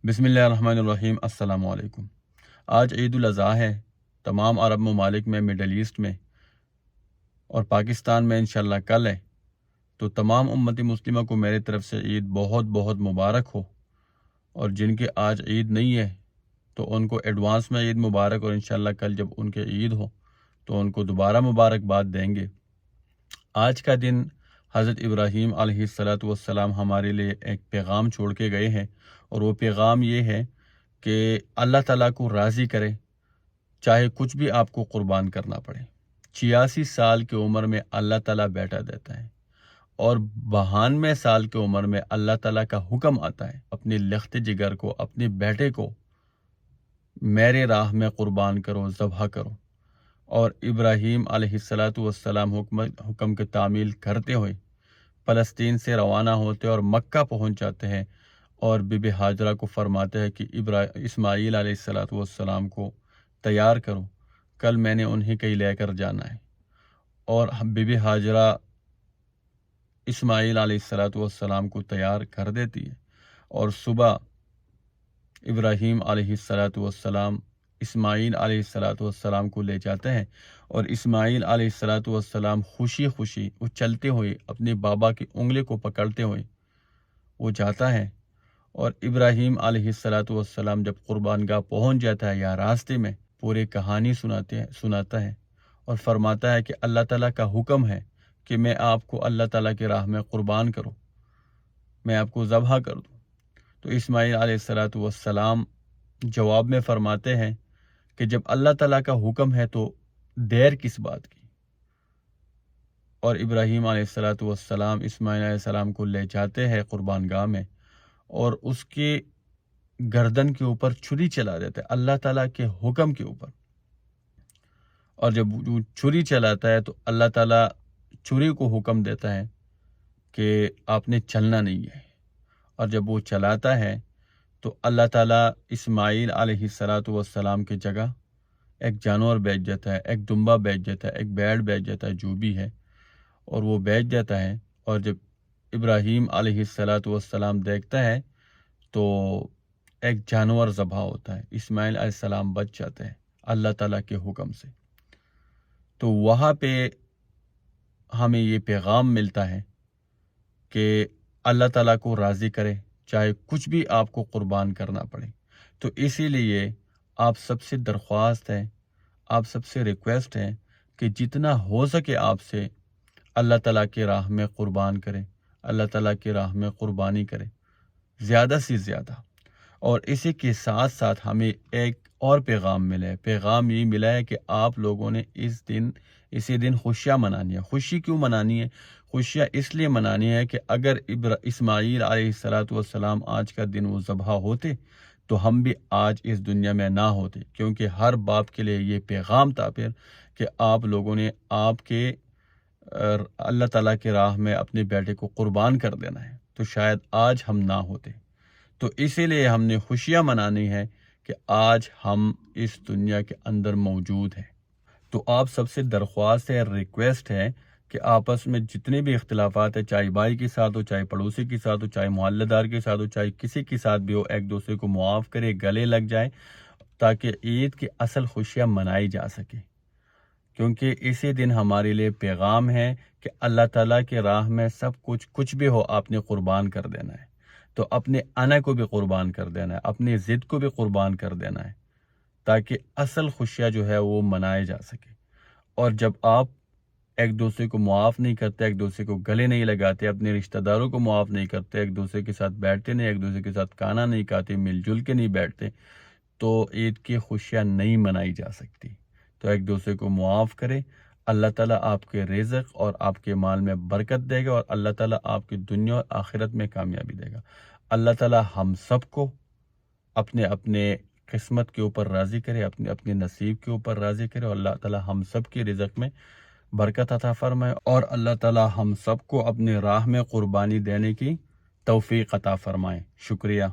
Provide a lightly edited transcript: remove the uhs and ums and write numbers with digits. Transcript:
بسم اللہ الرحمن الرحیم۔ السلام علیکم۔ آج عید الاضحیٰ ہے۔ تمام عرب ممالک میں، مڈل ایسٹ میں اور پاکستان میں انشاءاللہ کل ہے، تو تمام امت مسلمہ کو میرے طرف سے عید بہت بہت مبارک ہو، اور جن کے آج عید نہیں ہے تو ان کو ایڈوانس میں عید مبارک، اور انشاءاللہ کل جب ان کے عید ہو تو ان کو دوبارہ مبارکباد دیں گے۔ آج کا دن حضرت ابراہیم علیہ السلام ہمارے لیے ایک پیغام چھوڑ کے گئے ہیں، اور وہ پیغام یہ ہے کہ اللہ تعالیٰ کو راضی کرے، چاہے کچھ بھی آپ کو قربان کرنا پڑے۔ 86 سال کی عمر میں اللہ تعالیٰ بیٹا دیتا ہے، اور 92 سال کی عمر میں اللہ تعالیٰ کا حکم آتا ہے اپنی لخت جگر کو، اپنے بیٹے کو میرے راہ میں قربان کرو، ذبح کرو۔ اور ابراہیم علیہ السلام حکم کی تعمیل کرتے ہوئے فلسطین سے روانہ ہوتے اور مکہ پہنچ جاتے ہیں، اور بی بی ہاجرہ کو فرماتے ہیں کہ اسماعیل علیہ السلام کو تیار کرو، کل میں نے انہیں کہیں لے کر جانا ہے۔ اور بی بی ہاجرہ اسماعیل علیہ السلام کو تیار کر دیتی ہے، اور صبح ابراہیم علیہ السلام اسماعیل علیہ السلام کو لے جاتے ہیں، اور اسماعیل علیہ السلام خوشی خوشی وہ چلتے ہوئے اپنے بابا کی انگلی کو پکڑتے ہوئے وہ جاتا ہے، اور ابراہیم علیہ السلام جب قربان گاہ پہنچ جاتا ہے یا راستے میں پورے کہانی سناتا ہے، اور فرماتا ہے کہ اللہ تعالیٰ کا حکم ہے کہ میں آپ کو اللہ تعالیٰ کی راہ میں قربان کروں، میں آپ کو ذبح کر دوں۔ تو اسماعیل علیہ السلام جواب میں فرماتے ہیں کہ جب اللہ تعالیٰ کا حکم ہے تو دیر کس بات کی۔ اور ابراہیم علیہ السلام اسماعیل علیہ السلام کو لے جاتے ہیں قربان گاہ میں، اور اس کے گردن کے اوپر چھری چلا دیتے ہیں اللہ تعالیٰ کے حکم کے اوپر۔ اور جب وہ چھری چلاتا ہے تو اللہ تعالیٰ چھری کو حکم دیتا ہے کہ آپ نے چلنا نہیں ہے، اور جب وہ چلاتا ہے تو اللہ تعالیٰ اسماعیل علیہ السلام کی جگہ ایک جانور بیچ دیتا ہے، ایک دمبا بیچ دیتا ہے، ایک بیڑ بیچ دیتا ہے، جو بھی ہے، اور وہ بیچ دیتا ہے۔ اور جب ابراہیم علیہ السلام دیکھتا ہے تو ایک جانور ذبح ہوتا ہے، اسماعیل علیہ السلام بچ جاتے ہیں اللہ تعالیٰ کے حکم سے۔ تو وہاں پہ ہمیں یہ پیغام ملتا ہے کہ اللہ تعالیٰ کو راضی کرے، چاہے کچھ بھی آپ کو قربان کرنا پڑے۔ تو اسی لیے آپ سب سے درخواست ہے، آپ سب سے ریکویسٹ ہے کہ جتنا ہو سکے آپ سے اللہ تعالیٰ کی راہ میں قربان کرے، اللہ تعالیٰ کی راہ میں قربانی کرے زیادہ سے زیادہ۔ اور اسی کے ساتھ ساتھ ہمیں ایک اور پیغام ملا ہے۔ پیغام یہ ملا ہے کہ آپ لوگوں نے اسی دن خوشیاں منانی ہے۔ خوشی کیوں منانی ہے؟ خوشیاں اس لیے منانی ہے کہ اگر اسماعیل علیہ السلام آج کا دن وہ ذبح ہوتے تو ہم بھی آج اس دنیا میں نہ ہوتے، کیونکہ ہر باپ کے لیے یہ پیغام تھا پھر کہ آپ لوگوں نے آپ کے اللہ تعالیٰ کی راہ میں اپنے بیٹے کو قربان کر دینا ہے، تو شاید آج ہم نہ ہوتے۔ تو اسی لیے ہم نے خوشیاں منانی ہے کہ آج ہم اس دنیا کے اندر موجود ہیں۔ تو آپ سب سے درخواست ہے، ریکویسٹ ہے کہ آپس میں جتنے بھی اختلافات ہیں، چاہے بھائی کے ساتھ ہو، چاہے پڑوسی کے ساتھ ہو، چاہے محلہ دار کے ساتھ ہو، چاہے کسی کے ساتھ بھی ہو، ایک دوسرے کو معاف کرے، گلے لگ جائے، تاکہ عید کی اصل خوشیاں منائی جا سکے۔ کیونکہ اسی دن ہمارے لیے پیغام ہے کہ اللہ تعالیٰ کے راہ میں سب کچھ بھی ہو آپ نے قربان کر دینا ہے، تو اپنے انا کو بھی قربان کر دینا ہے، اپنی ضد کو بھی قربان کر دینا ہے، تاکہ اصل خوشیاں جو ہے وہ منائے جا سکے۔ اور جب آپ ایک دوسرے کو معاف نہیں کرتے، ایک دوسرے کو گلے نہیں لگاتے، اپنے رشتہ داروں کو معاف نہیں کرتے، ایک دوسرے کے ساتھ بیٹھتے نہیں، ایک دوسرے کے ساتھ کھانا نہیں کھاتے، مل جل کے نہیں بیٹھتے، تو عید کی خوشیاں نہیں منائی جا سکتی۔ تو ایک دوسرے کو معاف کرے، اللہ تعالیٰ آپ کے رزق اور آپ کے مال میں برکت دے گا، اور اللہ تعالیٰ آپ کی دنیا اور آخرت میں کامیابی دے گا۔ اللہ تعالیٰ ہم سب کو اپنے اپنے قسمت کے اوپر راضی کرے، اپنے اپنے نصیب کے اوپر راضی کرے، اور اللہ تعالیٰ ہم سب کے رزق میں برکت عطا فرمائے، اور اللہ تعالیٰ ہم سب کو اپنے راہ میں قربانی دینے کی توفیق عطا فرمائے۔ شکریہ۔